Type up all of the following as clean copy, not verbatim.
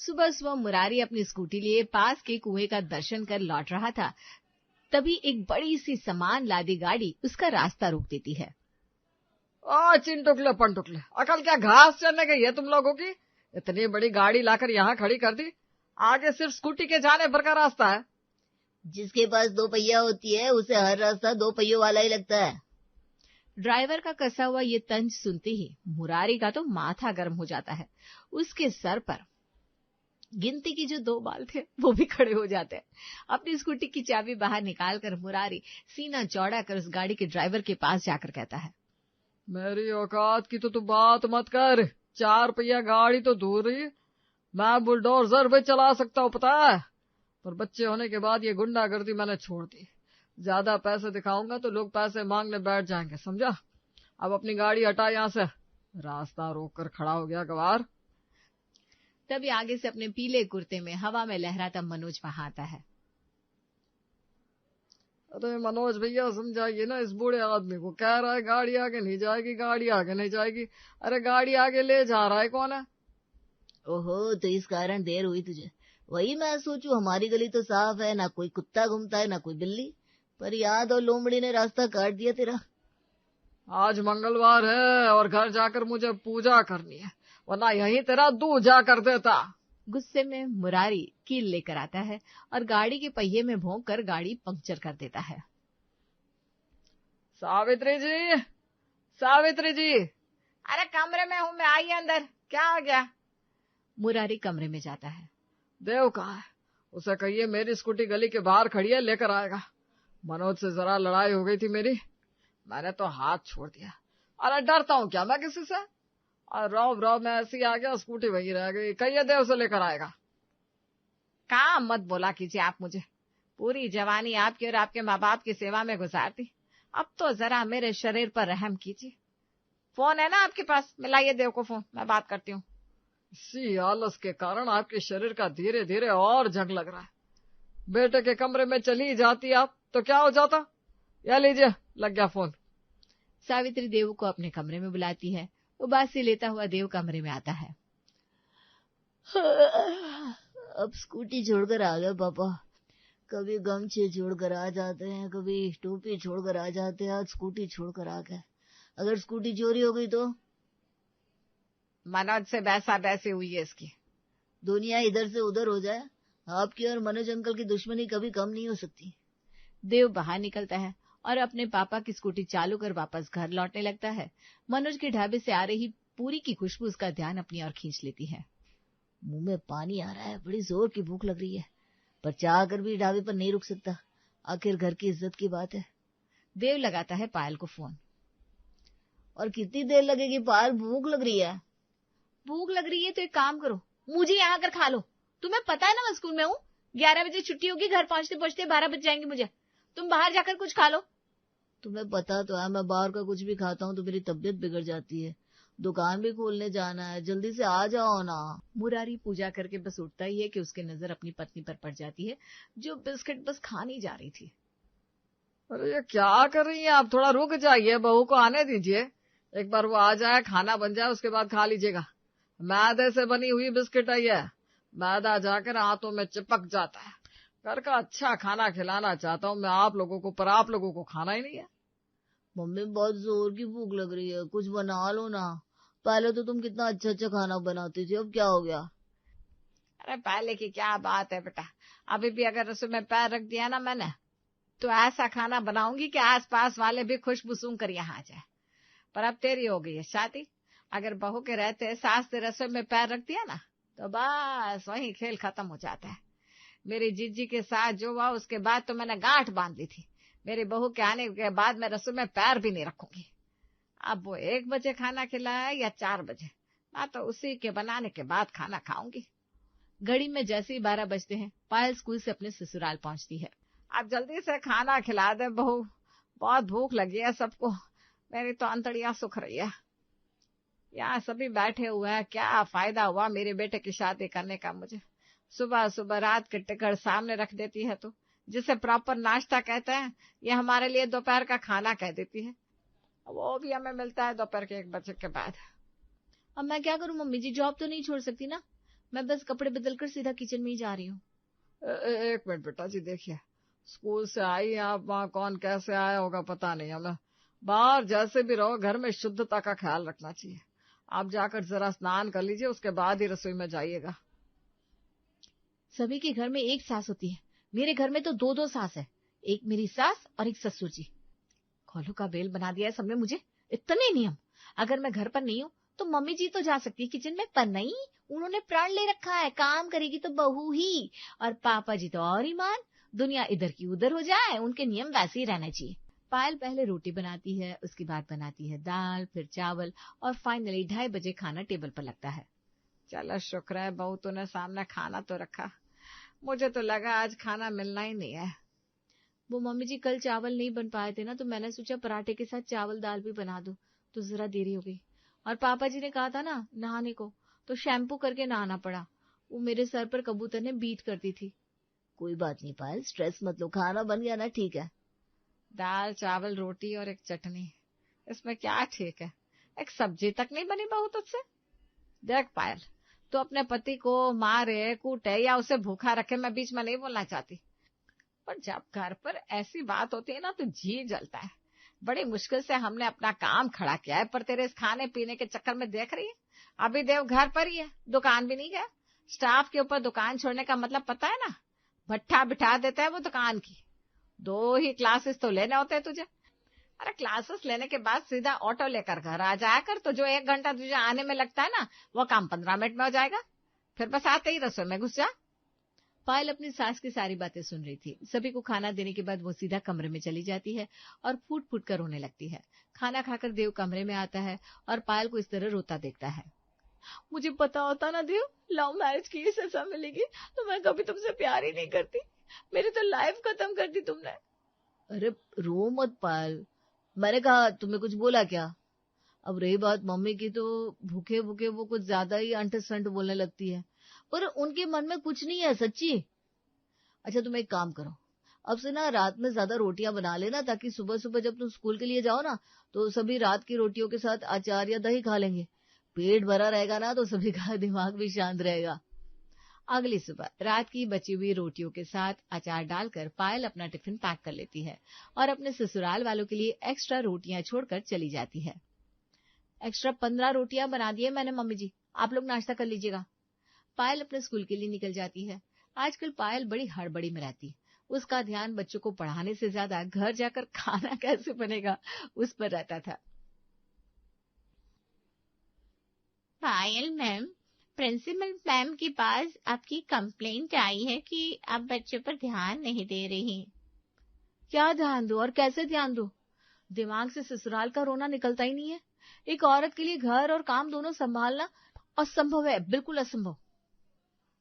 सुबह सुबह मुरारी अपनी स्कूटी लिए पास के कुएं का दर्शन कर लौट रहा था। तभी एक बड़ी सी सामान लादी गाड़ी उसका रास्ता रोक देती है। चिंटुकले पंटुकले, अकल क्या घास चढ़ने गई है तुम लोगों की? इतनी बड़ी गाड़ी लाकर यहाँ खड़ी कर दी। आगे सिर्फ स्कूटी के जाने भर का रास्ता है। जिसके पास 2 पहिया होती है उसे हर रास्ता 2 पहियों वाला ही लगता है। ड्राइवर का कसा हुआ ये तंज सुनते ही मुरारी का तो माथा गर्म हो जाता है। उसके सर पर गिनती की जो 2 बाल थे वो भी खड़े हो जाते हैं। अपनी स्कूटी की चाबी बाहर निकालकर मुरारी सीना चौड़ा कर उस गाड़ी के ड्राइवर के पास जाकर कहता है, मेरी औकात की तो तू बात मत कर। 4 पहिया गाड़ी तो दूर रही, मैं बुलडोजर भी चला सकता हूँ पता है। पर बच्चे होने के बाद ये गुंडागर्दी मैंने छोड़ दी। ज्यादा पैसे दिखाऊंगा तो लोग पैसे मांगने बैठ जाएंगे, समझा? अब अपनी गाड़ी हटा यहाँ से। रास्ता रोक कर खड़ा हो गया गवार। तभी आगे से अपने पीले कुर्ते में हवा में लहराता मनोज वहां आता है। अरे मनोज भैया समझाइए ना इस बूढ़े आदमी को। कह रहा है गाड़ी आगे नहीं जाएगी, गाड़ी आगे नहीं जाएगी। अरे गाड़ी आगे ले जा रहा है कौन है? ओहो, तो इस कारण देर हुई तुझे। वही मैं सोचूं, हमारी गली तो साफ है, ना कोई कुत्ता घूमता है ना कोई बिल्ली, पर याद और लोमड़ी ने रास्ता काट दिया तेरा। आज मंगलवार है और घर जाकर मुझे पूजा करनी है, वरना यहीं तेरा दूध जा कर देता। गुस्से में मुरारी कील लेकर आता है और गाड़ी के पहिए में भोंक कर गाड़ी पंक्चर कर देता है। सावित्री जी, सावित्री जी। अरे कमरे में हूँ मैं, आइए अंदर। क्या हो गया? मुरारी कमरे में जाता है। देव कहाँ है? उसे कहिए मेरी स्कूटी गली के बाहर खड़ी है, लेकर आएगा। मनोज से जरा लड़ाई हो गई थी मेरी, मैंने तो हाथ छोड़ दिया। अरे डरता हूँ क्या मैं किसी से? और रौ मैं ऐसी आ गया, स्कूटी वही रह गई। कहिए देव से लेकर आएगा। काम मत बोला कीजिए आप मुझे। पूरी जवानी आपकी और आपके माँ बाप की सेवा में गुजार दी, अब तो जरा मेरे शरीर पर रहम कीजिए। फोन है ना आपके पास? मिलाइए देव को फोन, मैं बात करती हूँ। इसी आलस के कारण आपके शरीर का धीरे धीरे और जंग लग रहा है। बेटे के कमरे में चली जाती आप तो क्या हो जाता? या लीजिए, लग गया फोन। सावित्री देव को अपने कमरे में बुलाती है। उबासी लेता हुआ देव कमरे में आता है। अब स्कूटी छोड़कर आ गए पापा। कभी गमछे छोड़कर आ जाते हैं, कभी टोपी छोड़कर आ जाते हैं, आज स्कूटी छोड़कर आ गए। अगर स्कूटी चोरी हो गई तो? मनोज से बैसा बैसी हुई है इसकी। दुनिया इधर से उधर हो जाए, आपकी और मनोज अंकल की दुश्मनी कभी कम नहीं हो सकती। देव बाहर निकलता है और अपने पापा की स्कूटी चालू कर वापस घर लौटने लगता है। मनोज के ढाबे से आ रही पूरी की खुशबू उसका ध्यान अपनी ओर खींच लेती है। मुंह में पानी आ रहा है, बड़ी जोर की भूख लग रही है, पर चाह कर भी ढाबे पर नहीं रुक सकता। आखिर घर की इज्जत की बात है। देव लगाता है पायल को फोन। और कितनी देर लगेगी पायल? भूख लग रही है। भूख लग रही है तो एक काम करो, मुझे यहाँ आकर खा लो। तुम्हें पता है ना मैं स्कूल में हूँ, 11 बजे छुट्टी होगी, घर पहुंचते पहुंचते 12 बज जाएंगे मुझे। तुम बाहर जाकर कुछ खा लो। तुम्हें पता तो है मैं बाहर का कुछ भी खाता हूँ तो मेरी तबीयत बिगड़ जाती है। दुकान भी खोलने जाना है, जल्दी से आ जाओ ना। मुरारी पूजा करके बस उठता ही है कि उसकी नजर अपनी पत्नी पर पड़ जाती है, जो बिस्किट बस खा नहीं जा रही थी। अरे ये क्या कर रही है आप? थोड़ा रुक जाइए, बहू को आने दीजिए। एक बार वो आ जाए, खाना बन जाए, उसके बाद खा लीजिएगा। मैदे से बनी हुई बिस्किट है ये, मैदा जाकर हाथों में चिपक जाता है। घर का अच्छा खाना खिलाना चाहता हूँ मैं आप लोगों को, पर आप लोगों को खाना ही नहीं है। मम्मी बहुत जोर की भूख लग रही है, कुछ बना लो ना। पहले तो तुम कितना अच्छा अच्छा खाना बनाती थी, अब क्या हो गया? अरे पहले की क्या बात है बेटा, अभी भी अगर रसोई में पैर रख दिया ना मैंने, तो ऐसा खाना बनाऊंगी कि आस पास वाले भी खुशबू सूंघ कर यहाँ आ जाए। पर अब तेरी हो गई है शादी, अगर बहू के रहते सास ने रसोई में पैर रख दिया ना तो बस वही खेल खत्म हो जाता है। मेरी जीजी के साथ जो हुआ उसके बाद तो मैंने गांठ बांध ली थी, मेरी बहू के आने के बाद मैं रसोई में पैर भी नहीं रखूंगी। अब वो 1 बजे खाना खिलाए या 4 बजे, मैं तो उसी के बनाने के बाद खाना खाऊंगी। घड़ी में जैसे ही 12 बजते हैं, पायल स्कूल से अपने ससुराल पहुंचती है। अब जल्दी से खाना खिला दे बहू, बहुत भूख लगी है सबको, मेरी तो अंतड़ियां सुख रही है। यहाँ सभी बैठे हुए हैं, क्या फायदा हुआ मेरे बेटे की शादी करने का मुझे। सुबह सुबह रात के टिकट सामने रख देती है, तो जिसे प्रॉपर नाश्ता कहते हैं ये हमारे लिए दोपहर का खाना कह देती है। वो भी हमें मिलता है दोपहर के 1 बजे के बाद। अब मैं क्या करूं मम्मी जी, जॉब तो नहीं छोड़ सकती ना। मैं बस कपड़े बदलकर सीधा किचन में ही जा रही हूँ। एक मिनट बेटा जी, देखिए स्कूल से आई आप, वहाँ कौन कैसे आया होगा पता नहीं हमें। बाहर जैसे भी रहो, घर में शुद्धता का ख्याल रखना चाहिए। आप जाकर जरा स्नान कर लीजिए, उसके बाद ही रसोई में जाइएगा। सभी के घर में एक सास होती है, मेरे घर में तो दो दो सास है, एक मेरी सास और एक ससुर जी। खोलू का बेल बना दिया है सबने मुझे, इतने नियम। अगर मैं घर पर नहीं हूँ तो मम्मी जी तो जा सकती है किचन में, पर नहीं, उन्होंने प्रण ले रखा है काम करेगी तो बहू ही, और पापा जी तो और ईमान, दुनिया इधर की उधर हो जाए, उनके नियम वैसे ही रहने चाहिए। पायल पहले रोटी बनाती है, उसके बाद बनाती है दाल, फिर चावल, और फाइनली 2:30 बजे खाना टेबल पर लगता है। चलो शुक्र है बहू तूने सामने खाना तो रखा, मुझे तो लगा आज खाना मिलना ही नहीं है। वो मम्मी जी कल चावल नहीं बन पाए थे ना, तो मैंने सोचा पराठे के साथ चावल दाल भी बना दूं, तो जरा देरी हो गई। और पापा जी ने कहा था ना नहाने को, तो शैम्पू करके नहाना पड़ा। वो मेरे सर पर कबूतर ने बीट करती थी। कोई बात नहीं पायल, स्ट्रेस मत लो, खाना बन गया ना, ठीक है। दाल चावल रोटी और एक चटनी, इसमें क्या ठीक है? एक सब्जी तक नहीं बनी बहू तुझसे? देख पायल, तो अपने पति को मारे कूटे या उसे भूखा रखे, मैं बीच में नहीं बोलना चाहती, पर जब घर पर ऐसी बात होती है ना तो जी जलता है। बड़ी मुश्किल से हमने अपना काम खड़ा किया है, पर तेरे इस खाने पीने के चक्कर में देख रही है अभी देव घर पर ही है, दुकान भी नहीं गया। स्टाफ के ऊपर दुकान छोड़ने का मतलब पता है ना, भट्ठा बिठा देते हैं वो दुकान की। 2 ही क्लासेस तो लेने होते हैं तुझे। अरे क्लासेस लेने के बाद सीधा ऑटो लेकर घर आ जाया कर, तो जो 1 घंटा तुझे आने में लगता है ना, वो काम 15 मिनट में हो जाएगा। फिर बस आते ही रसोई में घुस जा। पायल अपनी सास की सारी बातें सुन रही थी। सभी को खाना देने के बाद वो सीधा कमरे में चली जाती है और फूट फूट कर रोने लगती है। खाना खाकर देव कमरे में आता है और पायल को इस तरह रोता देखता है। मुझे पता होता ना देव, लव मैरिज की सजा मिलेगी तो मैं कभी तुमसे प्यार ही नहीं करती, मेरी तो लाइफ खत्म कर दी तुमने। अरे रो मत पायल, मैंने कहा तुम्हें कुछ बोला क्या? अब रही बात मम्मी की, तो भूखे भूखे वो कुछ ज्यादा ही अंट संट बोलने लगती है, पर उनके मन में कुछ नहीं है सच्ची। अच्छा तुम एक काम करो, अब से ना रात में ज्यादा रोटियां बना लेना, ताकि सुबह सुबह जब तुम स्कूल के लिए जाओ ना, तो सभी रात की रोटियों के साथ अचार या दही खा लेंगे। पेट भरा रहेगा ना तो सभी का दिमाग भी शांत रहेगा। अगली सुबह रात की बची हुई रोटियों के साथ अचार डालकर पायल अपना टिफिन पैक कर लेती है और अपने ससुराल वालों के लिए एक्स्ट्रा रोटियां छोड़कर चली जाती है। एक्स्ट्रा 15 रोटियां बना दी है मैंने मम्मी जी, आप लोग नाश्ता कर लीजिएगा। पायल अपने स्कूल के लिए निकल जाती है। आजकल पायल बड़ी हड़बड़ी में रहती है। उसका ध्यान बच्चों को पढ़ाने से ज्यादा घर जाकर खाना कैसे बनेगा उस पर रहता था। पायल मैम, प्रिंसिपल मैम के पास आपकी कंप्लेंट आई है कि आप बच्चों पर ध्यान नहीं दे रही। क्या ध्यान दो और कैसे ध्यान दो? दिमाग से ससुराल का रोना निकलता ही नहीं है। एक औरत के लिए घर और काम दोनों संभालना असंभव है, बिल्कुल असंभव।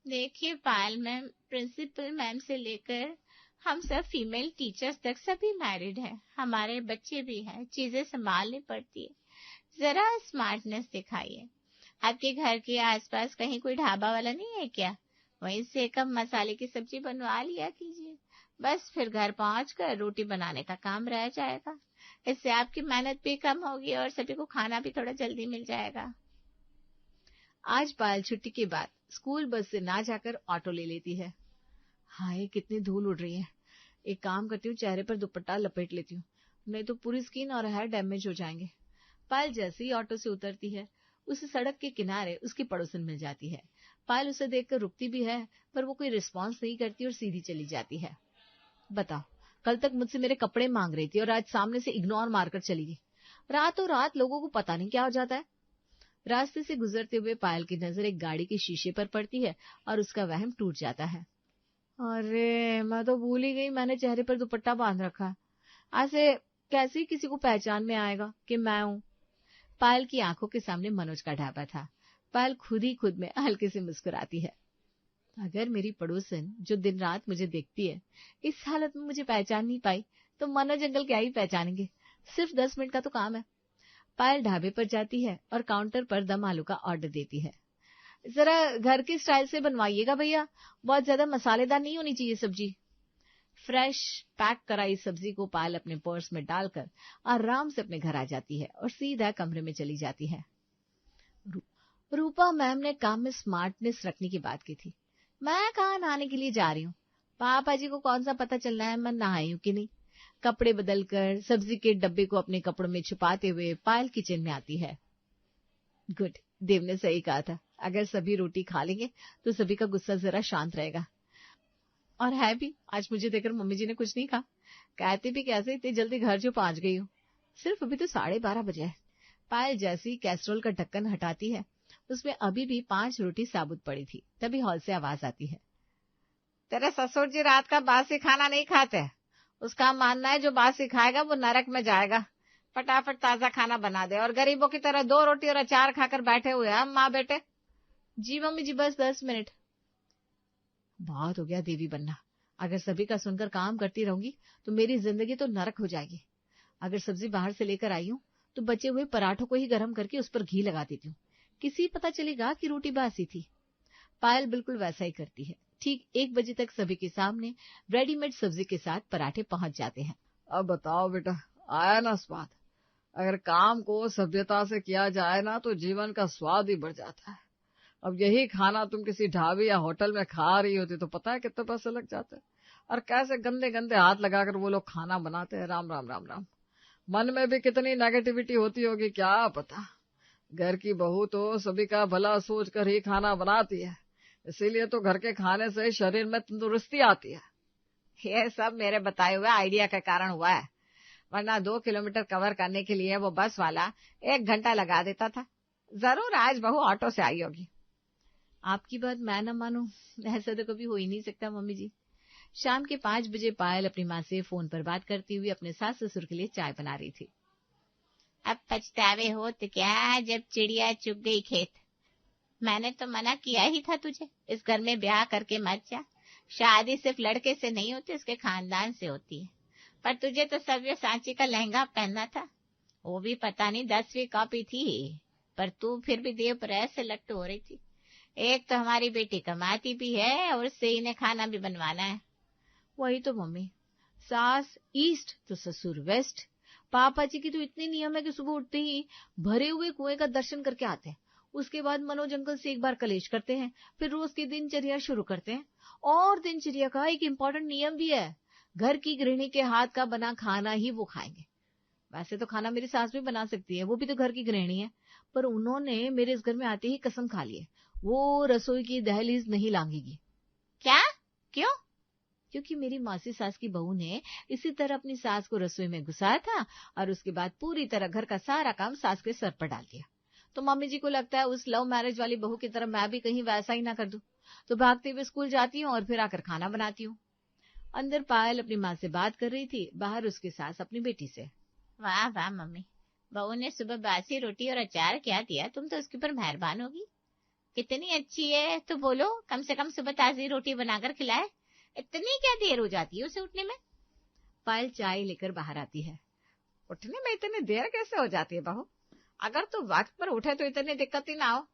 देखिए पायल मैम, प्रिंसिपल मैम से लेकर हम सब फीमेल टीचर्स तक सभी मैरिड हैं, हमारे बच्चे भी हैं, चीजें संभालनी पड़ती है, जरा स्मार्टनेस दिखाइए। आपके घर के आसपास कहीं कोई ढाबा वाला नहीं है क्या? वहीं से कम मसाले की सब्जी बनवा लिया कीजिए, बस फिर घर पहुंचकर रोटी बनाने का काम रह जाएगा। इससे आपकी मेहनत भी कम होगी और सभी को खाना भी थोड़ा जल्दी मिल जाएगा। आज पायल छुट्टी के बाद स्कूल बस से ना जाकर ऑटो ले लेती है। हाय कितनी धूल उड़ रही है। एक काम करती हूँ, चेहरे पर दुपट्टा लपेट लेती हूँ, नहीं तो पूरी स्किन और हेयर डैमेज हो जाएंगे। पायल जैसे ही ऑटो से उतरती है, उसे सड़क के किनारे उसकी पड़ोसन मिल जाती है। पायल उसे देखकर रुकती भी है, पर वो कोई रिस्पॉन्स नहीं करती और सीधी चली जाती है। बताओ, कल तक मुझसे मेरे कपड़े मांग रही थी और आज सामने से इग्नोर मारकर चली गई। रातों रात लोगों को पता नहीं क्या हो जाता है। रास्ते से गुजरते हुए पायल की नजर एक गाड़ी के शीशे पर पड़ती है और उसका वहम टूट जाता है। अरे मैं तो भूल ही गई, मैंने चेहरे पर दुपट्टा बांध रखा है। आज से कैसे किसी को पहचान में आएगा कि मैं हूँ। पायल की आंखों के सामने मनोज का ढाबा था। पायल खुद ही खुद में हल्के से मुस्कुराती है। अगर मेरी पड़ोसन जो दिन रात मुझे देखती है इस हालत में मुझे पहचान नहीं पाई, तो मनोज अंकल क्या ही पहचानेंगे। सिर्फ 10 मिनट का तो काम है। पायल ढाबे पर जाती है और काउंटर पर दम आलू का ऑर्डर देती है। जरा घर के स्टाइल से बनवाइएगा भैया, बहुत ज्यादा मसालेदार नहीं होनी चाहिए सब्जी। फ्रेश पैक कराई सब्जी को पायल अपने पर्स में डालकर आराम से अपने घर आ जाती है और सीधा कमरे में चली जाती है। रूपा मैम ने काम में स्मार्टनेस रखने की बात की थी। मैं कहाँ नहाने के लिए जा रही हूँ, पापा जी को कौन सा पता चलना है मैं नहाई हूँ कि नहीं। कपड़े बदलकर सब्जी के डब्बे को अपने कपड़ों में छुपाते हुए पायल किचन में आती है। गुड, देव ने सही कहा था, अगर सभी रोटी खा लेंगे तो सभी का गुस्सा जरा शांत रहेगा। और है भी, आज मुझे देखकर मम्मी जी ने कुछ नहीं कहा। कहती भी कैसे इतनी जल्दी घर जो पहुंच गई हूँ, सिर्फ अभी तो 12:30 बजे है। पायल जैसी कैसरोल का ढक्कन हटाती है, उसमें अभी भी 5 रोटी साबुत पड़ी थी। तभी हॉल से आवाज आती है, तेरे ससुर जी रात का बासी खाना नहीं खाते, उसका मानना है जो बासी खाएगा वो नरक में जाएगा। फटाफट ताजा खाना बना दे, और गरीबों की तरह 2 रोटी और अचार खाकर बैठे हुए हम माँ बेटे। जी मम्मी जी, बस 10 मिनट। बहुत हो गया देवी बनना, अगर सभी का सुनकर काम करती रहूंगी तो मेरी जिंदगी तो नरक हो जाएगी। अगर सब्जी बाहर से लेकर आई हूँ तो बचे हुए पराठों को ही गर्म करके उस पर घी लगा देती हूँ, किसी पता चलेगा कि रोटी बासी थी। पायल बिल्कुल वैसा ही करती है। ठीक 1 बजे तक सभी के सामने रेडीमेड सब्जी के साथ पराठे पहुंच जाते हैं। अब बताओ बेटा, आया ना स्वाद? अगर काम को सभ्यता से किया जाए ना तो जीवन का स्वाद ही बढ़ जाता है। अब यही खाना तुम किसी ढाबे या होटल में खा रही होती तो पता है कितने पैसे लग जाते, और कैसे गंदे गंदे हाथ लगाकर वो लोग खाना बनाते हैं। राम राम राम राम। मन में भी कितनी नेगेटिविटी होती होगी क्या पता। घर की बहू तो सभी का भला सोच कर ही खाना बनाती है, इसीलिए तो घर के खाने से शरीर में तंदुरुस्ती आती है। ये सब मेरे बताए हुए आइडिया के कारण हुआ है, वरना 2 किलोमीटर कवर करने के लिए वो बस वाला 1 घंटा लगा देता था। जरूर आज बहू ऑटो से आई होगी। आपकी बात मैं न मानूं, ऐसा तो कभी हो ही नहीं सकता मम्मी जी। शाम के 5 बजे पायल अपनी माँ से फोन पर बात करती हुई अपने सास ससुर के लिए चाय बना रही थी। अब पछतावे हो तो क्या, जब चिड़िया चुग गई खेत। मैंने तो मना किया ही था तुझे, इस घर में ब्याह करके मत जा। शादी सिर्फ लड़के से नहीं होती, उसके खानदान से होती है। पर तुझे तो सव्यसाची का लहंगा पहनना था, वो भी पता नहीं 10वीं कॉपी थी, पर तू फिर भी देव पर ऐसे लट्टू हो रही थी। एक तो हमारी बेटी कमाती भी है और उससे इन्हें खाना भी बनवाना है। वही तो मम्मी, सास ईस्ट तो ससुर वेस्ट। पापा जी की तो इतनी नियम है कि सुबह उठते ही भरे हुए कुएं का दर्शन करके आते हैं, उसके बाद मनोज अंकल से एक बार कलेश करते हैं, फिर रोज की दिनचर्या शुरू करते हैं। और दिनचर्या का एक इम्पोर्टेंट नियम भी है, घर की गृहिणी के हाथ का बना खाना ही वो खाएंगे। वैसे तो खाना मेरी सास भी बना सकती है, वो भी तो घर की गृहिणी है, पर उन्होंने मेरे इस घर में आते ही कसम खा ली है, वो रसोई की दहलीज नहीं लांघेगी। क्या? क्यों? क्योंकि मेरी मासी सास की बहू ने इसी तरह अपनी सास को रसोई में घुसाया था और उसके बाद पूरी तरह घर का सारा काम सास के सर पर डाल दिया। तो मम्मी जी को लगता है उस लव मैरिज वाली बहू की तरह मैं भी कहीं वैसा ही ना कर दूं, तो भागते हुए स्कूल जाती हूँ और फिर आकर खाना बनाती हूँ। अंदर पायल अपनी माँ से बात कर रही थी, बाहर उसकी सास अपनी बेटी से। वाह वाह मम्मी, बहू ने सुबह बासी रोटी और अचार क्या दिया, तुम तो उसके ऊपर मेहरबान होगी। कितनी अच्छी है, तो बोलो कम से कम सुबह ताजी रोटी बनाकर खिलाए। इतनी क्या देर हो जाती है उसे उठने में? पायल चाय लेकर बाहर आती है। उठने में इतनी देर कैसे हो जाती है बहू? अगर तू वक्त पर उठे तो इतनी दिक्कत ही ना हो।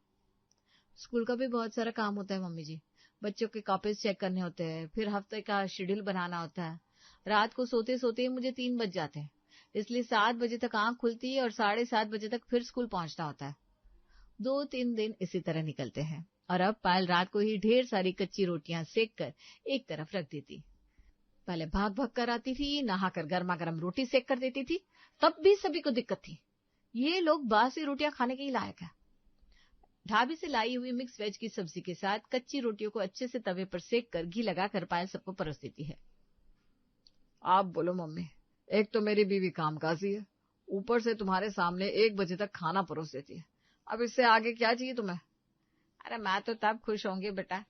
स्कूल का भी बहुत सारा काम होता है मम्मी जी, बच्चों के कॉपीज चेक करने होते हैं, फिर हफ्ते का शेड्यूल बनाना होता है। रात को सोते सोते ही मुझे 3 बज जाते हैं, इसलिए 7 बजे तक आंख खुलती है और 7:30 बजे तक फिर स्कूल पहुंचना होता है। 2-3 दिन इसी तरह निकलते हैं और अब पायल रात को ही ढेर सारी कच्ची रोटियां सेक कर एक तरफ रख देती। पहले भाग भाग कर आती थी, नहाकर गर्मा गर्म रोटी सेक कर देती थी, तब भी सभी को दिक्कत थी, ये लोग बासी रोटियां खाने के ही लायक है। ढाबे से लाई हुई मिक्स वेज की सब्जी के साथ कच्ची रोटियों को अच्छे से तवे पर सेक कर घी लगाकर पायल सबको परोस देती है। आप बोलो मम्मी, एक तो मेरी बीवी कामकाजी है, ऊपर से तुम्हारे सामने 1 बजे तक खाना परोस देती है। अब इससे आगे क्या चाहिए तुम्हें? अरे मैं तो तब खुश होंगी बेटा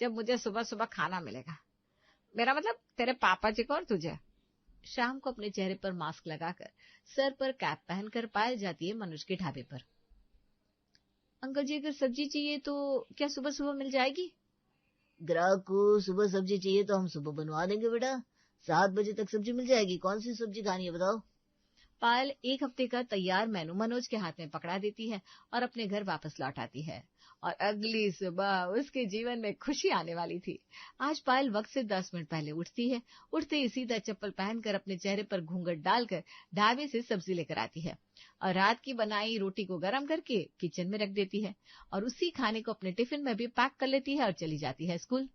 जब मुझे सुबह सुबह खाना मिलेगा, मेरा मतलब तेरे पापा जी को और तुझे। शाम को अपने चेहरे पर मास्क लगाकर सर पर कैप पहनकर पायल जाती है मनोज के ढाबे पर। अंकल जी, अगर सब्जी चाहिए तो क्या सुबह सुबह मिल जाएगी? ग्राहक को सुबह सब्जी चाहिए तो हम सुबह बनवा देंगे बेटा, 7 बजे तक सब्जी मिल जाएगी। कौन सी सब्जी खानी है बताओ? पायल 1 हफ्ते का तैयार मेनू मनोज के हाथ में पकड़ा देती है और अपने घर वापस लौट आती है। और अगली सुबह उसके जीवन में खुशी आने वाली थी। आज पायल वक्त से 10 मिनट पहले उठती है। उठते ही सीधा चप्पल पहनकर अपने चेहरे पर घूंघट डालकर ढाबे से सब्जी लेकर आती है और रात की बनाई रोटी को गर्म करके किचन में रख देती है और उसी खाने को अपने टिफिन में भी पैक कर लेती है और चली जाती है स्कूल।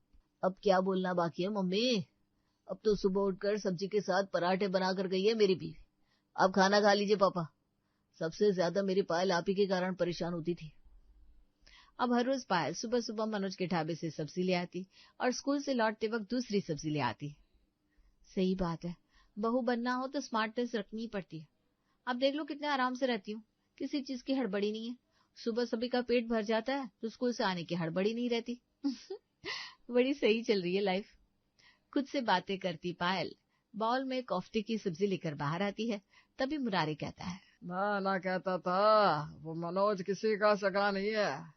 अब क्या बोलना बाकी है मम्मी? अब तो सुबह उठकर सब्जी के साथ पराठे बना कर गई है मेरी बीवी। अब खाना खा लीजिए पापा। सबसे ज्यादा मेरी पायल आप ही के कारण परेशान होती थी। अब हर रोज पायल सुबह सुबह मनोज के ढाबे से सब्जी ले आती और स्कूल से लौटते वक्त दूसरी सब्जी ले आती। सही बात है, बहू बनना हो तो स्मार्टनेस रखनी ही पड़ती है। अब देख लो कितने आराम से रहती हूँ, किसी चीज की हड़बड़ी नहीं है। सुबह सभी का पेट भर जाता है तो स्कूल से आने की हड़बड़ी नहीं रहती। बड़ी सही चल रही है लाइफ। खुद से बातें करती पायल बाउल में कोफ्ते की सब्जी लेकर बाहर आती है। तभी मुरारी कहता है, मैं ना कहता था वो मनोज किसी का सगा नहीं है।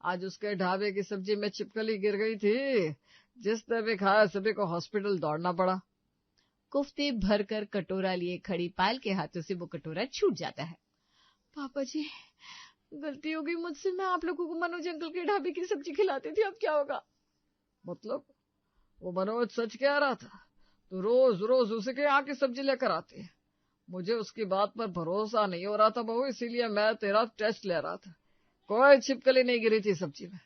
आज उसके ढाबे की सब्जी में छिपकली गिर गई थी, जिसने भी खाया सभी को हॉस्पिटल दौड़ना पड़ा। कोफ्ते भरकर कटोरा लिए खड़ी पायल के हाथों से वो कटोरा छूट जाता है। पापा जी, गलती हो गई मुझसे, मैं आप लोगों को मनोज अंकल के ढाबे की सब्जी खिलाती थी, अब क्या होगा? मतलब वो मनोज सच कह रहा था? तो रोज रोज उसी के यहाँ की सब्जी लेकर आती है। मुझे उसकी बात पर भरोसा नहीं हो रहा था बहू, इसीलिए मैं तेरा टेस्ट ले रहा था। कोई छिपकली नहीं गिरी थी सब्जी में,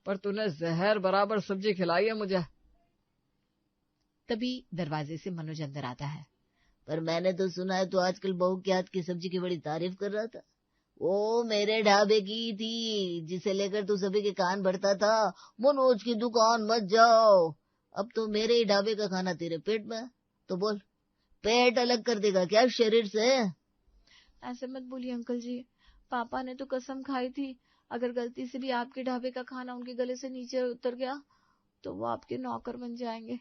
पर तूने जहर बराबर सब्जी खिलाई है मुझे। तभी दरवाजे से मनोज अंदर आता है। पर मैंने तो सुना है तू आजकल बहू के हाथ की सब्जी की बड़ी तारीफ कर रहा था। वो मेरे ढाबे की थी जिसे लेकर तू सभी के कान भरता था, मनोज की दुकान मत जाओ। अब तो मेरे ही ढाबे का खाना तेरे पेट में है, तो बोल पेट अलग कर देगा क्या शरीर से? ऐसे मत बोलिए अंकल जी, पापा ने तो कसम खाई थी अगर गलती से भी आपके ढाबे का खाना उनके गले से नीचे उतर गया तो वो आपके नौकर बन जाएंगे।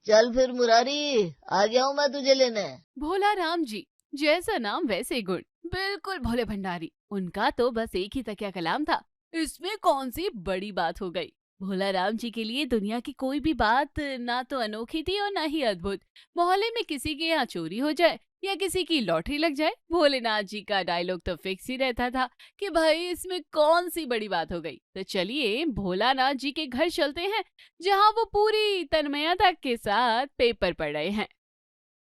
चल फिर मुरारी, आ गया हूँ मैं तुझे लेने। भोला राम जी, जैसा नाम वैसे गुण, बिल्कुल भोले भंडारी। उनका तो बस एक ही तकिया कलाम था, इसमें कौन सी बड़ी बात हो गई। भोला राम जी के लिए दुनिया की कोई भी बात ना तो अनोखी थी और ना ही अद्भुत। मोहल्ले में किसी के यहाँ चोरी हो जाए या किसी की लॉटरी लग जाए, भोलेनाथ जी का डायलॉग तो फिक्स ही रहता था कि भाई इसमें कौन सी बड़ी बात हो गई। तो चलिए भोलानाथ जी के घर चलते हैं, जहाँ वो पूरी तन्मयता के साथ पेपर पढ़ रहे हैं।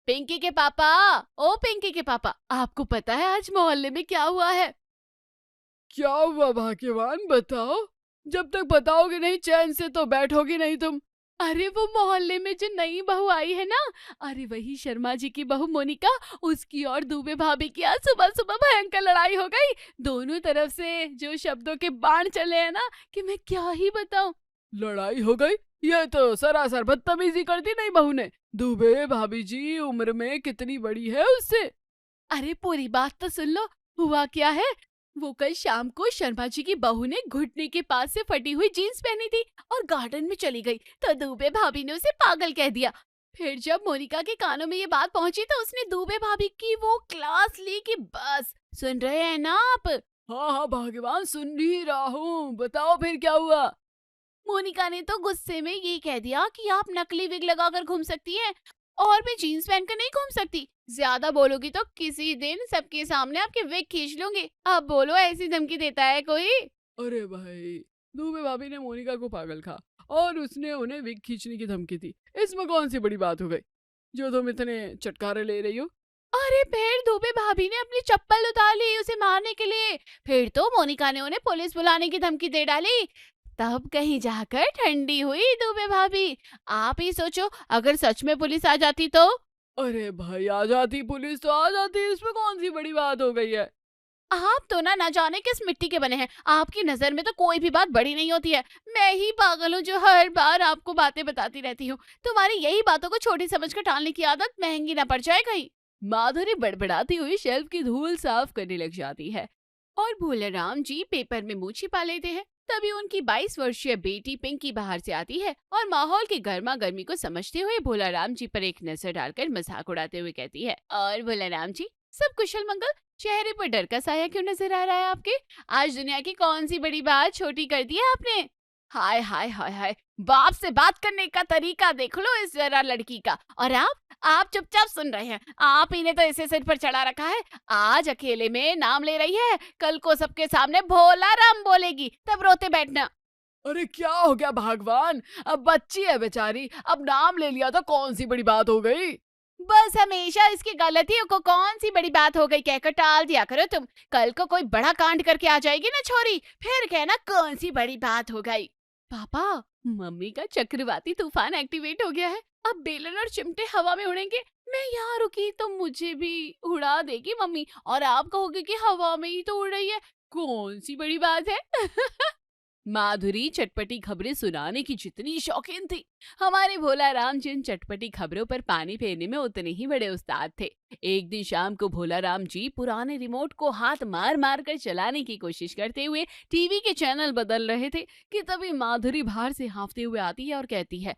पिंकी के पापा, ओ पिंकी के पापा, आपको पता है आज मोहल्ले में क्या हुआ है? क्या हुआ भाग्यवान, बताओ। जब तक बताओगे नहीं चैन से तो बैठोगी नहीं तुम। अरे वो मोहल्ले में जो नई बहू आई है ना, अरे वही शर्मा जी की बहू मोनिका, उसकी और दुबे भाभी की आज सुबह सुबह भयंकर लड़ाई हो गई। दोनों तरफ से जो शब्दों के बाण चले हैं ना कि मैं क्या ही बताऊं। लड़ाई हो गई? ये तो सरासर बदतमीजी कर दी नई बहू ने। दुबे भाभी जी उम्र में कितनी बड़ी है उससे। अरे पूरी बात तो सुन लो, हुआ क्या है। वो कल शाम को शर्मा जी की बहू ने घुटने के पास से फटी हुई जीन्स पहनी थी और गार्डन में चली गई, तो दुबे भाभी ने उसे पागल कह दिया। फिर जब मोनिका के कानों में ये बात पहुंची तो उसने दुबे भाभी की वो क्लास ली कि बस। सुन रहे हैं ना आप? हाँ हाँ भाग्यवान, सुन ही रहा हूँ, बताओ फिर क्या हुआ। मोनिका ने तो गुस्से में ये कह दिया कि आप नकली विग लगाकर घूम सकती हैं और मैं जीन्स पहनकर नहीं घूम सकती। ज्यादा बोलोगी तो किसी दिन सबके सामने आपके विग खींच लूंगी। अब बोलो, ऐसी धमकी देता है कोई? अरे भाई, दुबे भाभी ने मोनिका को पागल कहा और उसने उन्हें विग खींचने की धमकी दी। इसमें कौन सी बड़ी बात हो गई जो तुम इतने चटकारे ले रही हो? अरे फिर दुबे भाभी ने अपनी चप्पल उतार ली उसे मारने के लिए। फिर तो मोनिका ने उन्हें पुलिस बुलाने की धमकी दे डाली। तब कहीं जाकर ठंडी हुई दुबे भाभी। आप ही सोचो, अगर सच में पुलिस आ जाती तो? अरे भाई, आ जाती पुलिस तो आ जाती, इसमें कौन सी बड़ी बात हो गई है। आप तो ना जाने किस मिट्टी के बने हैं। आपकी नजर में तो कोई भी बात बड़ी नहीं होती है। मैं ही पागल हूँ जो हर बार आपको बातें बताती रहती हूँ। तुम्हारी यही बातों को छोटी समझकर टालने की आदत महंगी ना पड़ जाए कहीं। माधुरी बड़बड़ाती हुई शेल्फ की धूल साफ करने लग जाती है और भोलाराम जी पेपर में मुंह छिपा लेते हैं। तभी उनकी 22 वर्षीय बेटी पिंकी बाहर से आती है और माहौल की गर्मा गर्मी को समझते हुए भोलाराम जी पर एक नजर डालकर मजाक उड़ाते हुए कहती है, और भोलाराम जी, सब कुशल मंगल? चेहरे पर डर का साया क्यों नजर आ रहा है आपके? आज दुनिया की कौन सी बड़ी बात छोटी कर दी है आपने? हाय हाय हाय हाय, बाप से बात करने का तरीका देख लो इस जरा लड़की का। और आप चुपचाप सुन रहे हैं। आप ही ने तो इसे सिर पर चढ़ा रखा है। आज अकेले में नाम ले रही है, कल को सबके सामने भोला राम बोलेगी, तब रोते बैठना। अरे क्या हो गया भगवान, अब बच्ची है बेचारी, अब नाम ले लिया तो कौन सी बड़ी बात हो गई। बस हमेशा इसकी गलतियों को कौन सी बड़ी बात हो गई कहकर टाल दिया करो तुम। कल को कोई बड़ा कांड करके आ जाएगी ना छोरी, फिर कहना कौन सी बड़ी बात हो गई। पापा, मम्मी का चक्रवाती तूफान एक्टिवेट हो गया है। अब बेलन और चिमटे हवा में उड़ेंगे। मैं यहाँ रुकी तो मुझे भी उड़ा देगी मम्मी, और आप कहोगे कि हवा में ही तो उड़ रही है, कौन सी बड़ी बात है। माधुरी चटपटी खबरें सुनाने की जितनी शौकीन थी, हमारे भोला राम जी इन चटपटी खबरों पर पानी फेरने में उतने ही बड़े उस्ताद थे। एक दिन शाम को भोला राम जी पुराने रिमोट को हाथ मार मार कर चलाने की कोशिश करते हुए टीवी के चैनल बदल रहे थे कि तभी माधुरी बाहर से हांफते हुए आती है और कहती है,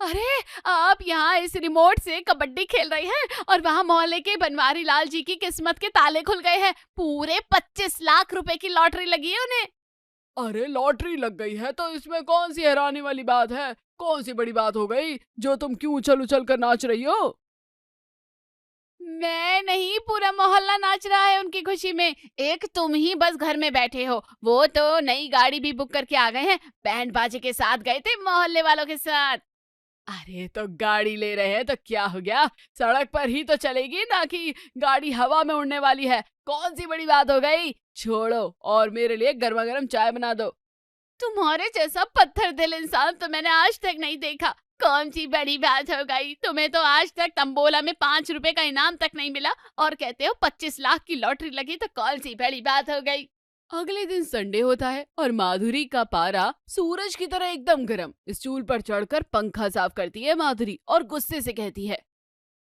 अरे आप यहाँ इस रिमोट से कबड्डी खेल रही हैं और वहाँ मोहल्ले के बनवारी लाल जी की किस्मत के ताले खुल गए हैं। पूरे 25 लाख रुपए की लॉटरी लगी है उन्हें। अरे लॉटरी लग गई है तो इसमें कौन सी हैरानी वाली बात है, कौन सी बड़ी बात हो गई जो तुम क्यों उछल उछल कर नाच रही हो। मैं नहीं, पूरा मोहल्ला नाच रहा है उनकी खुशी में। एक तुम ही बस घर में बैठे हो। वो तो नई गाड़ी भी बुक करके आ गए हैं, बैंड बाजे के साथ गए थे मोहल्ले वालों के साथ। अरे तो गाड़ी ले रहे हैं तो क्या हो गया, सड़क पर ही तो चलेगी ना कि गाड़ी हवा में उड़ने वाली है, कौन सी बड़ी बात हो गई। छोड़ो और मेरे लिए गर्मा गर्म चाय बना दो। तुम्हारे जैसा पत्थर दिल इंसान तो मैंने आज तक नहीं देखा। कौन सी बड़ी बात हो गई, तुम्हें तो आज तक तंबोला में 5 रुपए का इनाम तक नहीं मिला और कहते हो 25 लाख की लॉटरी लगी तो कौन सी बड़ी बात हो गई। अगले दिन संडे होता है और माधुरी का पारा सूरज की तरह एकदम गर्म। स्टूल पर चढ़कर पंखा साफ करती है माधुरी और गुस्से से कहती है,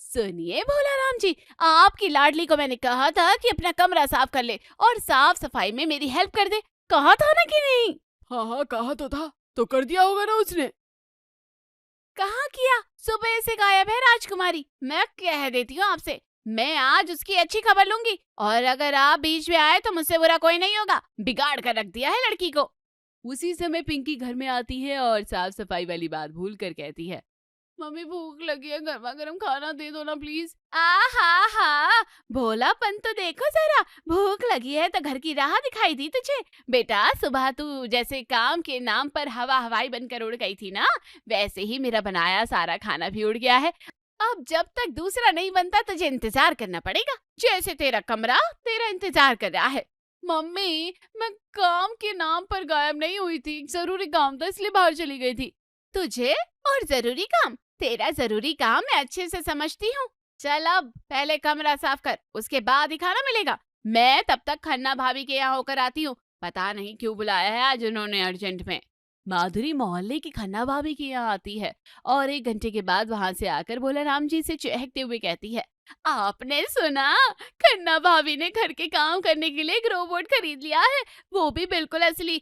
सुनिए भोला राम जी, आपकी लाडली को मैंने कहा था कि अपना कमरा साफ कर ले और साफ सफाई में मेरी हेल्प कर दे। कहा था ना कि नहीं? हाँ हाँ कहा तो था, तो कर दिया होगा ना उसने। कहाँ किया, सुबह से गायब है राजकुमारी। मैं कह देती हूँ आपसे, मैं आज उसकी अच्छी खबर लूंगी और अगर आप बीच में आए तो मुझसे बुरा कोई नहीं होगा। बिगाड़ कर रख दिया है लड़की को। उसी समय पिंकी घर में आती है और साफ सफाई वाली बात भूल कर कहती है, मम्मी भूख लगी है, गर्मा गर्म खाना दे दो ना प्लीज। हा, भोलापन तो देखो जरा, भूख लगी है तो घर की राह दिखाई दी तुझे। बेटा सुबह तू जैसे काम के नाम पर हवा हवाई बनकर उड़ गई थी ना, वैसे ही मेरा बनाया सारा खाना भी उड़ गया है। अब जब तक दूसरा नहीं बनता तुझे इंतजार करना पड़ेगा, जैसे तेरा कमरा तेरा इंतजार कर रहा है। मम्मी, मैं काम के नाम पर गायब नहीं हुई थी, जरूरी काम था इसलिए बाहर चली गई थी। तुझे और जरूरी काम? तेरा जरूरी काम मैं अच्छे से समझती हूँ। चल अब पहले कमरा साफ कर, उसके बाद ही खाना मिलेगा। मैं तब तक खन्ना भाभी के यहाँ होकर आती हूँ। पता नहीं क्यों बुलाया है आज उन्होंने अर्जेंट में। माधुरी मोहल्ले की खन्ना भाभी के यहाँ आती है और 1 घंटे के बाद वहाँ से आकर भोला राम जी से चहकते हुए कहती है, आपने सुना, खन्ना भाभी ने घर के काम करने के लिए एक रोबोट खरीद लिया है, वो भी बिल्कुल असली।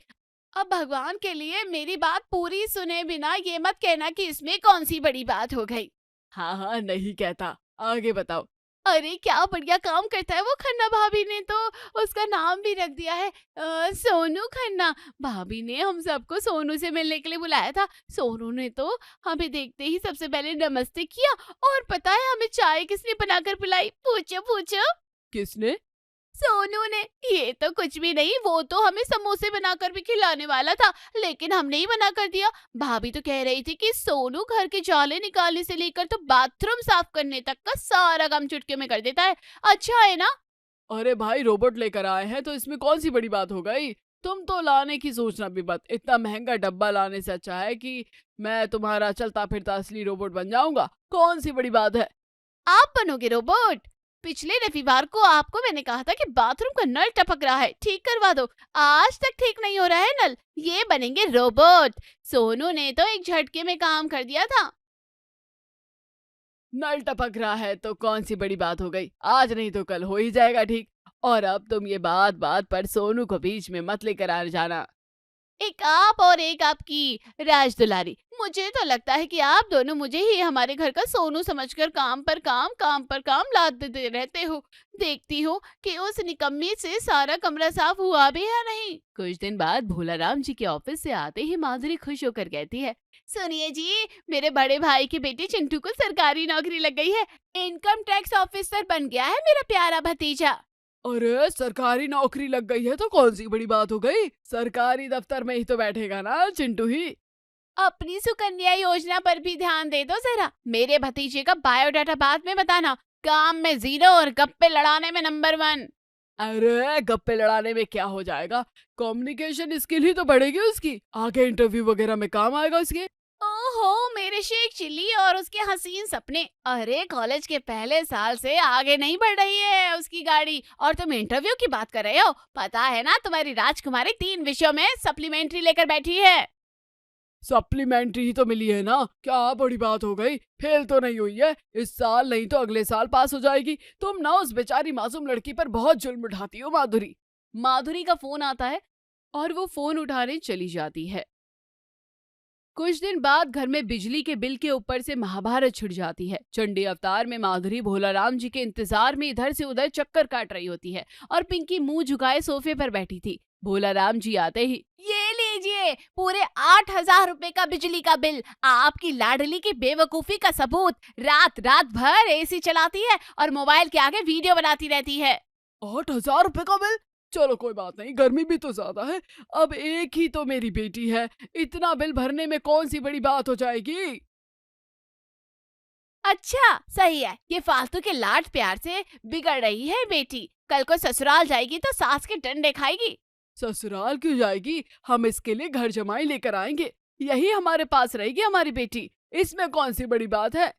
अब भगवान के लिए मेरी बात पूरी सुने बिना ये मत कहना कि इसमें कौन सी बड़ी बात हो गई। हाँ हाँ नहीं कहता, आगे बताओ। अरे क्या बढ़िया काम करता है वो खन्ना भाभी ने तो उसका नाम भी रख दिया है सोनू खन्ना। भाभी ने हम सबको सोनू से मिलने के लिए बुलाया था। सोनू ने तो हमें देखते ही सबसे पहले नमस्ते किया और पता है हमें चाय किसने बनाकर पिलाई? पूछो पूछो। किसने? सोनू ने। ये तो कुछ भी नहीं, वो तो हमें समोसे बनाकर भी खिलाने वाला था, लेकिन हमने ही मना कर दिया। भाभी तो कह रही थी कि सोनू घर के जाले निकालने से लेकर तो बाथरूम साफ करने तक का सारा काम चुटकी में कर देता है। अच्छा है ना? अरे भाई रोबोट लेकर आए हैं तो इसमें कौन सी बड़ी बात हो गई? तुम तो लाने की सोचना भी मत, इतना महंगा डब्बा लाने से अच्छा है कि मैं तुम्हारा चलता फिरता असली रोबोट बन जाऊंगा। कौन सी बड़ी बात है? आप बनोगे रोबोट? पिछले रविवार को आपको मैंने कहा था कि बाथरूम का नल टपक रहा है, ठीक करवा दो। आज तक ठीक नहीं हो रहा है नल, ये बनेंगे रोबोट। सोनू ने तो एक झटके में काम कर दिया था। नल टपक रहा है तो कौन सी बड़ी बात हो गई, आज नहीं तो कल हो ही जाएगा ठीक। और अब तुम ये बात बात पर सोनू को बीच में मत लेकर आ जाना। एक आप और एक आपकी राज दुलारी। मुझे तो लगता है कि आप दोनों मुझे ही हमारे घर का सोनू समझकर काम पर काम लाद देते रहते हो। देखती हो कि उस निकम्मी से सारा कमरा साफ हुआ भी या नहीं। कुछ दिन बाद भोलाराम जी के ऑफिस से आते ही माधुरी खुश होकर कहती है, सुनिए जी, मेरे बड़े भाई के बेटे चिंटू को सरकारी नौकरी लग गई है। इनकम टैक्स ऑफिसर बन गया है मेरा प्यारा भतीजा। अरे सरकारी नौकरी लग गई है तो कौन सी बड़ी बात हो गई, सरकारी दफ्तर में ही तो बैठेगा ना चिंटू ही। अपनी सुकन्या योजना पर भी ध्यान दे दो जरा। मेरे भतीजे का बायोडाटा बाद में बताना। काम में 0 और गप्पे लड़ाने में नंबर 1। अरे गप्पे लड़ाने में क्या हो जाएगा, कम्युनिकेशन स्किल ही तो बढ़ेगी उसकी, आगे इंटरव्यू वगैरह में काम आएगा उसके। ओहो मेरे शेख चिल्ली और उसके हसीन सपने। अरे कॉलेज के पहले साल से आगे नहीं बढ़ रही है उसकी गाड़ी, और तुम इंटरव्यू की बात कर रहे हो। पता है ना तुम्हारी राजकुमारी 3 विषयों में सप्लीमेंट्री लेकर बैठी है। सप्लीमेंट्री ही तो मिली है ना, क्या बड़ी बात हो गई, फेल तो नहीं हुई है। इस साल नहीं तो अगले साल पास हो जाएगी। तुम ना उस बेचारी मासूम लड़की पर बहुत जुल्म उठाती हो माधुरी। माधुरी का फोन आता है और वो फोन उठाने चली जाती है। कुछ दिन बाद घर में बिजली के बिल के ऊपर से महाभारत छिड़ जाती है। चंडी अवतार में माधुरी भोलाराम जी के इंतजार में इधर से उधर चक्कर काट रही होती है और पिंकी मुंह झुकाए सोफे पर बैठी थी। भोलाराम जी आते ही, ये लीजिए पूरे 8,000 रुपए का बिजली का बिल। आपकी लाडली की बेवकूफी का सबूत। रात रात भर एसी चलाती है और मोबाइल के आगे वीडियो बनाती रहती है। 8,000 रुपए का बिल, चलो कोई बात नहीं, गर्मी भी तो ज्यादा है। अब एक ही तो मेरी बेटी है, इतना बिल भरने में कौन सी बड़ी बात हो जाएगी। अच्छा सही है, ये फालतू के लाड प्यार से बिगड़ रही है बेटी। कल को ससुराल जाएगी तो सास के डंडे खाएगी। ससुराल क्यों जाएगी, हम इसके लिए घर जमाई लेकर आएंगे, यही हमारे पास रहेगी हमारी बेटी, इसमें कौन सी बड़ी बात है।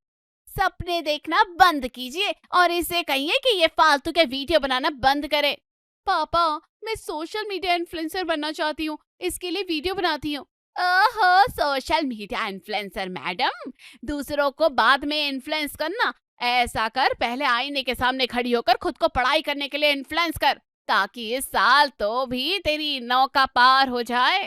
सपने देखना बंद कीजिए और इसे कहिए कि ये फालतू के वीडियो बनाना बंद करे। पापा मैं सोशल मीडिया इन्फ्लुएंसर बनना चाहती हूँ, इसके लिए वीडियो बनाती हूँ। ओहो सोशल मीडिया इन्फ्लुएंसर मैडम, दूसरों को बाद में इन्फ्लुएंस करना। ऐसा कर, पहले आईने के सामने खड़ी होकर खुद को पढ़ाई करने के लिए इन्फ्लुएंस कर, ताकि इस साल तो भी तेरी नौका पार हो जाए।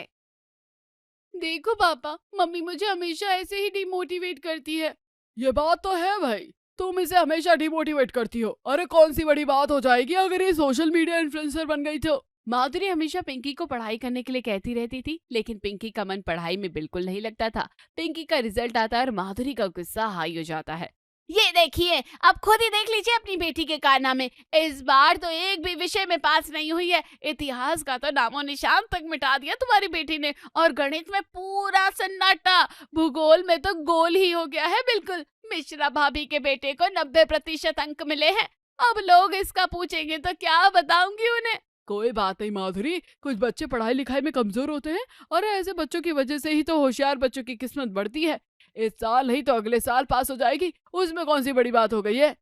देखो पापा, मम्मी मुझे हमेशा ऐसे ही डिमोटिवेट करती है। ये बात तो है भाई, तुम इसे हमेशा डिमोटिवेट करती हो। अरे कौन सी बड़ी बात हो जाएगी अगर ये सोशल मीडिया इन्फ्लुएंसर बन गई तो। माधुरी हमेशा पिंकी को पढ़ाई करने के लिए कहती रहती थी, लेकिन पिंकी का मन पढ़ाई में बिल्कुल नहीं लगता था। पिंकी का रिजल्ट आता है और माधुरी का गुस्सा हाई हो जाता है। ये देखिए, अब खुद ही देख लीजिए अपनी बेटी के कारनामे। इस बार तो एक भी विषय में पास नहीं हुई है। इतिहास का तो नामो निशान तक मिटा दिया तुम्हारी बेटी ने, और गणित में पूरा सन्नाटा। भूगोल में तो गोल ही हो गया है बिल्कुल। मिश्रा भाभी के बेटे को 90% अंक मिले हैं। अब लोग इसका पूछेंगे तो क्या बताऊंगी उन्हें। कोई बात नहीं माधुरी, कुछ बच्चे पढ़ाई लिखाई में कमजोर होते हैं और ऐसे बच्चों की वजह से ही तो होशियार बच्चों की किस्मत बढ़ती है। इस साल नहीं तो अगले साल पास हो जाएगी, उसमें कौन सी बड़ी बात हो गई है।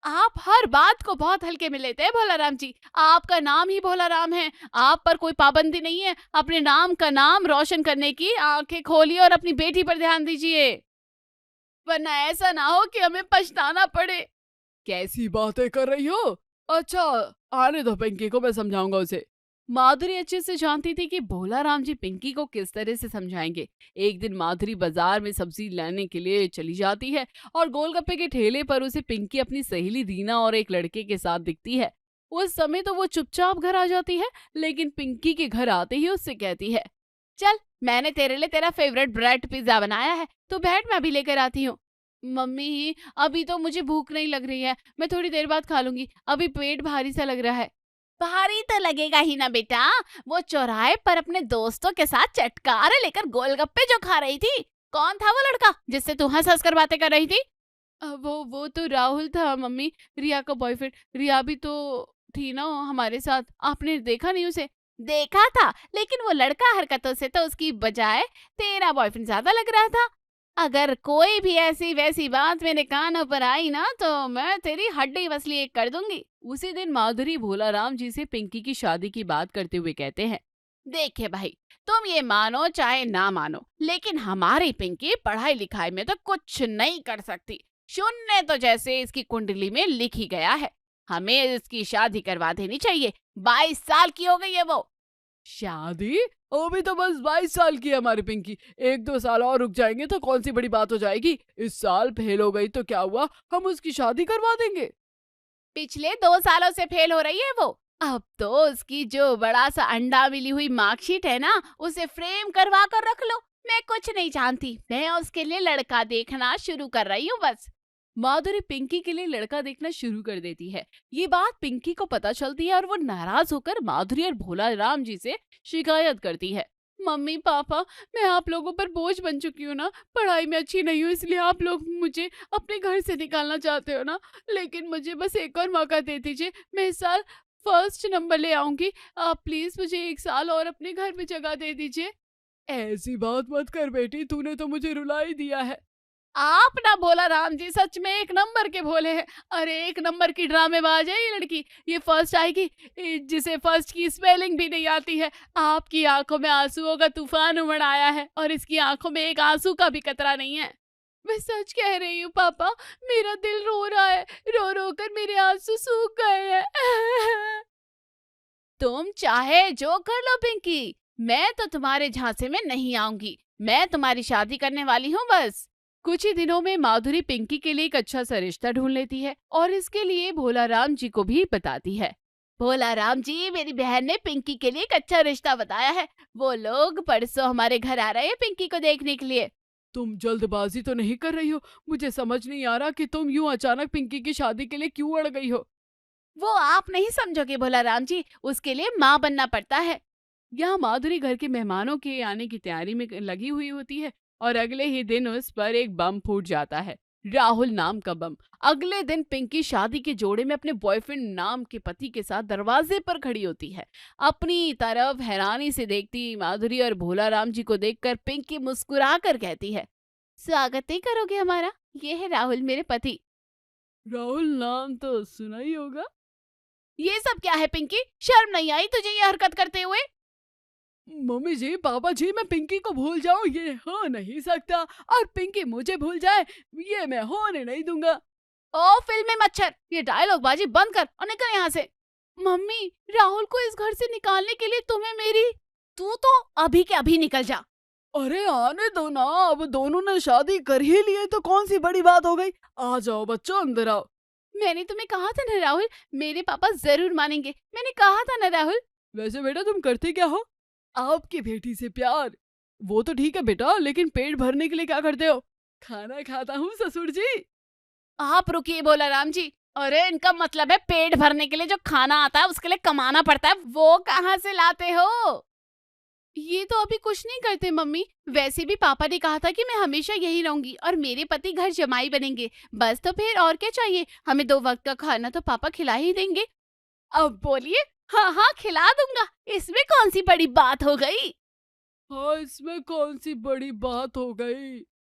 आप हर बात को बहुत हल्के में लेते हैं भोलाराम जी। आपका नाम ही भोलाराम है, आप पर कोई पाबंदी नहीं है। अपने नाम का नाम रोशन करने की आंखें खोलिए और अपनी बेटी पर ध्यान दीजिए, वरना ऐसा ना हो कि हमें पछताना पड़े। कैसी बातें कर रही हो। अच्छा आने दो, पिंकी को मैं समझाऊंगा उसे। माधुरी अच्छे से जानती थी कि भोलाराम जी पिंकी को किस तरह से समझाएंगे। एक दिन माधुरी बाजार में सब्जी लाने के लिए चली जाती है और गोलगप्पे के ठेले पर उसे पिंकी अपनी सहेली दीना और एक लड़के के साथ दिखती है। उस समय तो वो चुपचाप घर आ जाती है, लेकिन पिंकी के घर आते ही उससे कहती है, चल मैंने तेरे लिए तेरा फेवरेट ब्रेड पिज्जा बनाया है, तू बैठ मैं अभी लेकर आती हूँ। मम्मी अभी तो मुझे भूख नहीं लग रही है, मैं थोड़ी देर बाद खा लूंगी, अभी पेट भारी सा लग रहा है। भारी तो लगेगा ही ना बेटा, वो चौराहे पर अपने दोस्तों के साथ चटकारे लेकर गोलगप्पे जो खा रही थी, कौन था वो लड़का जिससे तू हंस हंस कर बातें कर रही थी। वो तो राहुल था मम्मी, रिया का बॉयफ्रेंड। रिया भी तो थी ना हमारे साथ, आपने देखा नहीं उसे। देखा था, लेकिन वो लड़का हरकतों से तो उसकी बजाय तेरा बॉयफ्रेंड ज्यादा लग रहा था। अगर कोई भी ऐसी वैसी बात मेरे कानों पर आई ना तो मैं तेरी हड्डी वसली एक कर दूंगी। उसी दिन माधुरी भोलाराम जी से पिंकी की शादी की बात करते हुए कहते हैं, देखिए भाई, तुम ये मानो चाहे ना मानो, लेकिन हमारी पिंकी पढ़ाई लिखाई में तो कुछ नहीं कर सकती। शून्य तो जैसे इसकी कुंडली में लिख ही गया है। हमें इसकी शादी करवा देनी चाहिए। 22 साल की हो गई है वो। शादी? अभी तो बस 22 साल की है हमारी पिंकी, 1-2 साल और रुक जाएंगे तो कौन सी बड़ी बात हो जाएगी। इस साल फेल हो गई तो क्या हुआ, हम उसकी शादी करवा देंगे। पिछले 2 सालों से फेल हो रही है वो। अब तो उसकी जो बड़ा सा अंडा मिली हुई मार्कशीट है ना, उसे फ्रेम करवा कर रख लो। मैं कुछ नहीं जानती, मैं उसके लिए लड़का देखना शुरू कर रही हूँ बस। माधुरी पिंकी के लिए लड़का देखना शुरू कर देती है। ये बात पिंकी को पता चलती है और वो नाराज होकर माधुरी और भोला राम जी से शिकायत करती है। मम्मी पापा, मैं आप लोगों पर बोझ बन चुकी हूँ ना, पढ़ाई में अच्छी नहीं हूँ, इसलिए आप लोग मुझे अपने घर से निकालना चाहते हो ना। लेकिन मुझे बस एक और मौका दे दीजिए, मैं इस साल फर्स्ट नंबर ले आऊंगी। आप प्लीज मुझे 1 साल और अपने घर में जगह दे दीजिए। ऐसी बात मत कर बेटी, तूने तो मुझे रुला ही दिया है। आप ना भोला राम जी सच में 1 नंबर के भोले हैं। अरे 1 नंबर की ड्रामेबाज है ये लड़की। ये फर्स्ट आएगी, जिसे फर्स्ट की स्पेलिंग भी नहीं आती है। आपकी आंखों में आंसुओं का तूफान उमड़ आया है और इसकी आंखों में एक आंसू का भी कतरा नहीं है। मैं सच कह रही हूँ पापा, मेरा दिल रो रहा है, रो रो कर मेरे आंसू सूख गए हैं। तुम चाहे जो कर लो पिंकी, मैं तो तुम्हारे झांसे में नहीं आऊंगी। मैं तुम्हारी शादी करने वाली हूँ बस। कुछ ही दिनों में माधुरी पिंकी के लिए एक अच्छा सा रिश्ता ढूंढ लेती है और इसके लिए भोला राम जी को भी बताती है। भोला राम जी, मेरी बहन ने पिंकी के लिए एक अच्छा रिश्ता बताया है। वो लोग परसों हमारे घर आ रहे हैं पिंकी को देखने के लिए। तुम जल्दबाजी तो नहीं कर रही हो? मुझे समझ नहीं आ रहा कि तुम यूं अचानक पिंकी की शादी के लिए क्यों अड़ गई हो। वो आप नहीं समझोगे भोला राम जी, उसके लिए माँ बनना पड़ता है। यहाँ माधुरी घर के मेहमानों के आने की तैयारी में लगी हुई होती है और अगले ही दिन उस पर एक बम फूट जाता है, राहुल नाम का बम। अगले दिन पिंकी शादी के जोड़े में अपने बॉयफ्रेंड नाम के पति के साथ दरवाजे पर खड़ी होती है। अपनी तरफ हैरानी से देखती माधुरी और भोला राम जी को देखकर पिंकी मुस्कुरा कर कहती है, स्वागत नहीं करोगे हमारा? ये है राहुल, मेरे पति। राहुल नाम तो सुना ही होगा। ये सब क्या है पिंकी, शर्म नहीं आई तुझे ये हरकत करते हुए? मम्मी जी, पापा जी, मैं पिंकी को भूल जाऊं ये हो नहीं सकता, और पिंकी मुझे भूल जाए ये मैं होने नहीं दूंगा। ओ फिल्म में मच्छर, ये डायलॉग बाजी बंद कर और निकल यहाँ से। मम्मी, राहुल को इस घर से निकालने के लिए तुम्हें मेरी... तू तो अभी के अभी निकल जा। अरे आने दो ना, अब दोनों ने शादी कर ही ली है तो कौन सी बड़ी बात हो गई। आ जाओ बच्चों, अंदर आओ। मैंने तुम्हें कहा था ना राहुल, मेरे पापा जरूर मानेंगे। मैंने कहा था ना राहुल। वैसे बेटा तुम करते क्या हो? आपकी बेटी से प्यार। वो तो ठीक है बेटा, लेकिन पेट भरने के लिए क्या करते हो? खाना खाता हूँ ससुर जी। आप रुकिए भोला राम जी। अरे इनका मतलब है पेट भरने के लिए जो खाना आता है उसके लिए कमाना पड़ता है, वो कहाँ से लाते हो? ये तो अभी कुछ नहीं करते मम्मी। वैसे भी पापा ने कहा था कि मैं हमेशा यही रहूंगी और मेरे पति घर जमाई बनेंगे। बस तो फिर और क्या चाहिए? हमें 2 वक्त का खाना तो पापा खिला ही देंगे। अब बोलिए। हाँ हाँ, खिला दूंगा, इसमें कौन सी बड़ी बात हो गई? हाँ, इसमें कौन सी बड़ी बात हो गई?